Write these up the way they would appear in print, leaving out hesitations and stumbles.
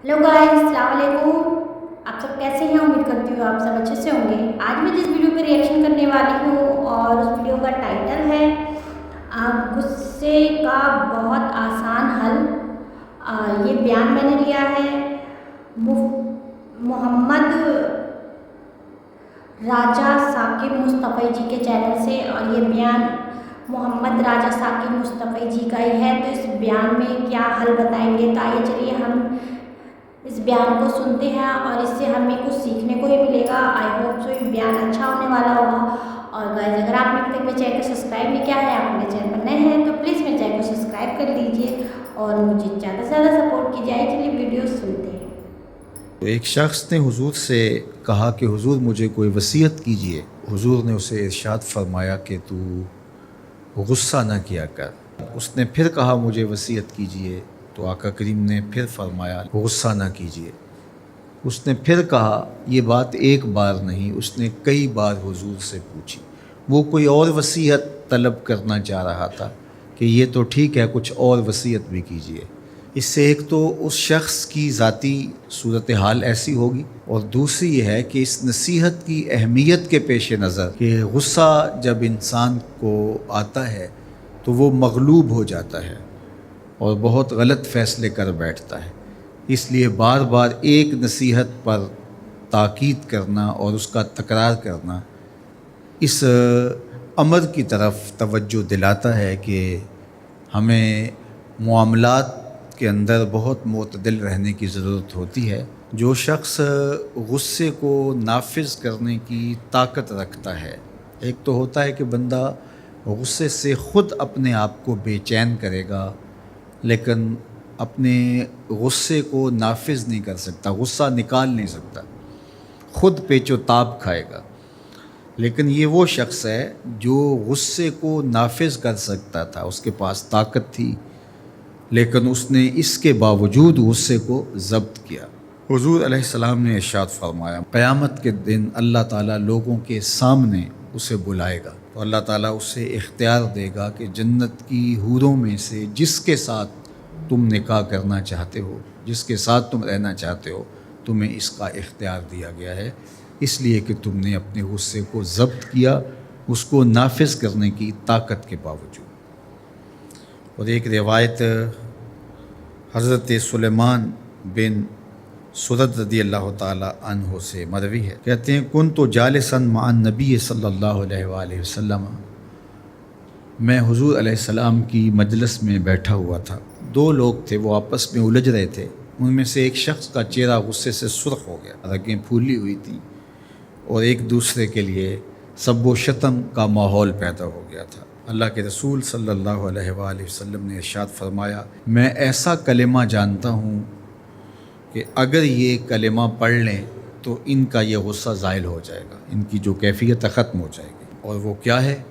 Hello guys, अस्सलाम वालेकुम। आप सब कैसे हैं? उम्मीद करती हूँ आप सब अच्छे से होंगे। आज मैं जिस वीडियो पे रिएक्शन करने वाली हूँ और उस वीडियो का टाइटल है गुस्से का बहुत आसान हल। ये बयान मैंने लिया है मोहम्मद राजा साकिब मुस्तफ़ी जी के चैनल से, और ये बयान मोहम्मद राजा साकिब मुस्तफ़ी जी का ही है। तो इस बयान में क्या हल बताएंगे, तो आइए चलिए हम इस बयान को सुनते हैं और इससे हमें कुछ सीखने को ही मिलेगा। आई होप सो ये बयान अच्छा होने वाला होगा। और गाइस, अगर आपने अभी तक मेरे चैनल को सब्सक्राइब नहीं किया है, आप मेरे चैनल पर नए हैं तो प्लीज़ मेरे चैनल को सब्सक्राइब कर लीजिए और मुझे ज़्यादा से ज़्यादा सपोर्ट कीजिए। चलिए वीडियो सुनते हैं। तो एक शख्स ने हुजूर से कहा कि हुजूर मुझे कोई वसीयत कीजिए। हुजूर ने उसे इरशाद फरमाया कि तू गुस्सा न किया कर। उसने फिर कहा मुझे वसीयत कीजिए, तो आका करीम ने फिर फरमाया गुस्सा न कीजिए। उसने फिर कहा, ये बात एक बार नहीं, उसने कई बार हुजूर से पूछी। वो कोई और वसीयत तलब करना चाह रहा था कि ये तो ठीक है, कुछ और वसीयत भी कीजिए। इससे एक तो उस शख्स की ज़ाती सूरत हाल ऐसी होगी, और दूसरी ये है कि इस नसीहत की अहमियत के पेश नज़र कि गुस्सा जब इंसान को आता है तो वो मगलूब हो जाता है और बहुत गलत फ़ैसले कर बैठता है। इसलिए बार बार एक नसीहत पर ताकीद करना और उसका तकरार करना इस अमर की तरफ तवज्जो दिलाता है कि हमें मामलात के अंदर बहुत मोतदिल रहने की ज़रूरत होती है। जो शख्स गुस्से को नाफिज करने की ताकत रखता है, एक तो होता है कि बंदा गुस्से से ख़ुद अपने आप को बेचैन करेगा, लेकिन अपने गुस्से को नाफिज नहीं कर सकता, गुस्सा निकाल नहीं सकता, ख़ुद पेचो ताप खाएगा। लेकिन ये वो शख्स है जो गुस्से को नाफिज कर सकता था, उसके पास ताकत थी, लेकिन उसने इसके बावजूद गुस्से को ज़ब्त किया। हुज़ूर अलैहिस्सलाम ने इरशाद फरमाया, क़यामत के दिन अल्लाह ताला लोगों के सामने उसे बुलाएगा, तो अल्लाह ताला उसे इख्तियार देगा कि जन्नत की हूरों में से जिसके साथ तुम निकाह करना चाहते हो, जिसके साथ तुम रहना चाहते हो, तुम्हें इसका इख्तियार दिया गया है, इसलिए कि तुमने अपने गुस्से को ज़ब्त किया, उसको नाफिज करने की ताकत के बावजूद। और एक रिवायत हज़रत सुलेमान बिन सुरद रदी अल्लाह ताला अन्हो से मरवी है, कहते हैं कुन तो जालिसन माअन नबी सल्लल्लाहु अलैहि वसल्लम, मैं हुज़ूर अलैहिस्सलाम की मजलिस में बैठा हुआ था। दो लोग थे, वो आपस में उलझ रहे थे। उनमें से एक शख्स का चेहरा गुस्से से सुर्ख हो गया, रगें फूली हुई थी और एक दूसरे के लिए सब व शतम का माहौल पैदा हो गया था। अल्लाह के रसूल सल्लल्लाहु अलैहि वसल्लम ने इरशाद फरमाया, मैं ऐसा कलिमा जानता हूँ कि अगर ये कलिमा पढ़ लें तो इनका ये गुस्सा ज़ाइल हो जाएगा, इनकी जो कैफियत ख़त्म हो जाएगी। और वो क्या है?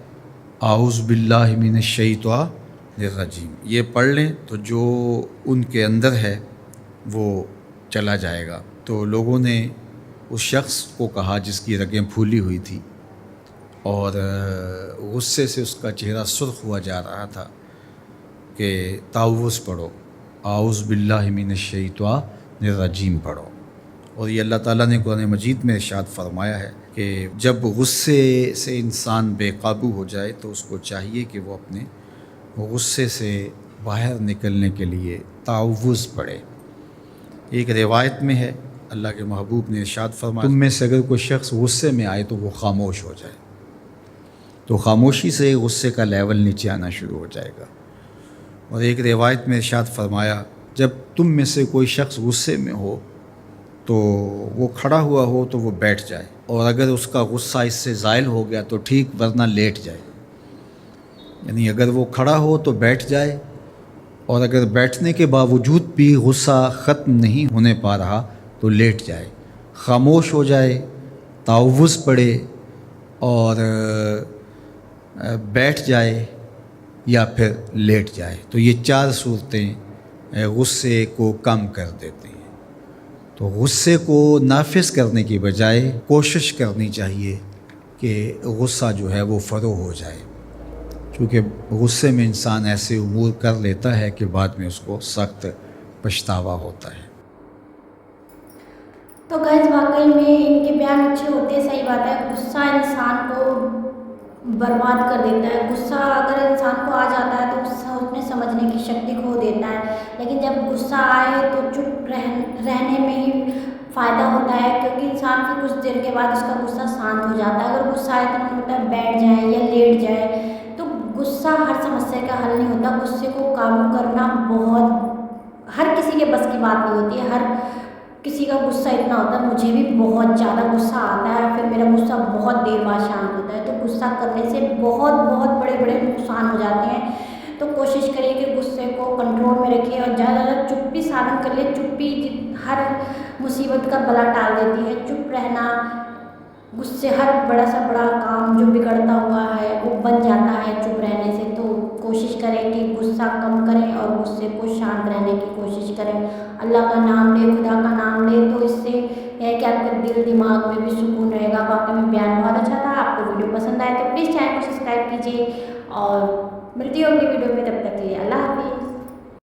आऊज़ बिल्लाहि मिनश शैतानिर रजीम। ये पढ़ लें तो जो उनके अंदर है वो चला जाएगा। तो लोगों ने उस शख्स को कहा जिसकी रगें फूली हुई थी और गुस्से से उसका चेहरा सुर्ख हुआ जा रहा था कि ताउज़ पढ़ो, आऊज़ बिल्लाहि मिनश शैतानिर रजीम पढ़ो। और ये अल्लाह ताला ने कुरान मजीद में इरशाद फरमाया है कि जब गुस्से से इंसान बेकाबू हो जाए तो उसको चाहिए कि वो अपने गुस्से से बाहर निकलने के लिए ताउज़ पढ़े। एक रिवायत में है, अल्लाह के महबूब ने इरशाद फरमाया, तुम में से अगर कोई शख्स गुस्से में आए तो वो खामोश हो जाए, तो खामोशी से गुस्से का लेवल नीचे आना शुरू हो जाएगा। और एक रिवायत में इरशाद फरमाया, जब तुम में से कोई शख्स गुस्से में हो तो वो खड़ा हुआ हो तो वो बैठ जाए, और अगर उसका गुस्सा इससे ज़ाइल हो गया तो ठीक, वरना लेट जाए। यानी अगर वो खड़ा हो तो बैठ जाए, और अगर बैठने के बावजूद भी गुस्सा ख़त्म नहीं होने पा रहा तो लेट जाए, खामोश हो जाए, ताउज़ पढ़े और बैठ जाए या फिर लेट जाए। तो ये चार सूरतें गुस्से को कम कर देती हैं। तो गुस्से को नाफिज करने की बजाय कोशिश करनी चाहिए कि गुस्सा जो है वो फ़रो हो जाए, क्योंकि गुस्से में इंसान ऐसे उमूर कर लेता है कि बाद में उसको सख्त पछतावा होता है। तो गाइस वाकई में इनके बयान अच्छे होते हैं, सही बात है। गुस्सा इंसान को बर्बाद कर देता है। गुस्सा अगर इंसान को आ जाता है तो गुस्सा उसमें समझने की शक्ति खो देता है, लेकिन जब गुस्सा आए तो चुप रहने में ही फ़ायदा होता है, क्योंकि इंसान फिर कुछ देर के बाद उसका गुस्सा शांत हो जाता है। अगर गुस्सा आए तो मन होता है बैठ जाए या लेट जाए। तो गुस्सा हर समस्या का हल नहीं होता। गुस्से को काबू करना बहुत हर किसी के बस की बात नहीं होती है। हर किसी का गुस्सा इतना होता है, मुझे भी बहुत ज़्यादा गुस्सा आता है, फिर मेरा गुस्सा बहुत देर बाद शांत होता है। तो गुस्सा करने से बहुत बहुत बड़े बड़े नुकसान हो जाते हैं। तो कोशिश करिए कि गुस्से को कंट्रोल में रखिए और ज़्यादा ज़्यादा चुप्पी साधन कर लिए। चुप्पी हर मुसीबत का बला टाल देती है। चुप रहना, गुस्से हर बड़ा सा बड़ा काम जो बिगड़ता हुआ है वो बन जाता है चुप रहने से। तो कोशिश करें कि गुस्सा कम करें और गुस्से को शांत रहने की कोशिश करें। अल्लाह का नाम ले, खुदा का नाम ले, तो इससे यह है कि आपके दिल दिमाग में भी सुकून रहेगा। वाकई में बयान बहुत अच्छा था। आपको वीडियो पसंद आए तो प्लीज़ चैनल को सब्सक्राइब कीजिए और मिलती हूँ अगली वीडियो में। तब तक के लिए अल्लाह हाफिज़।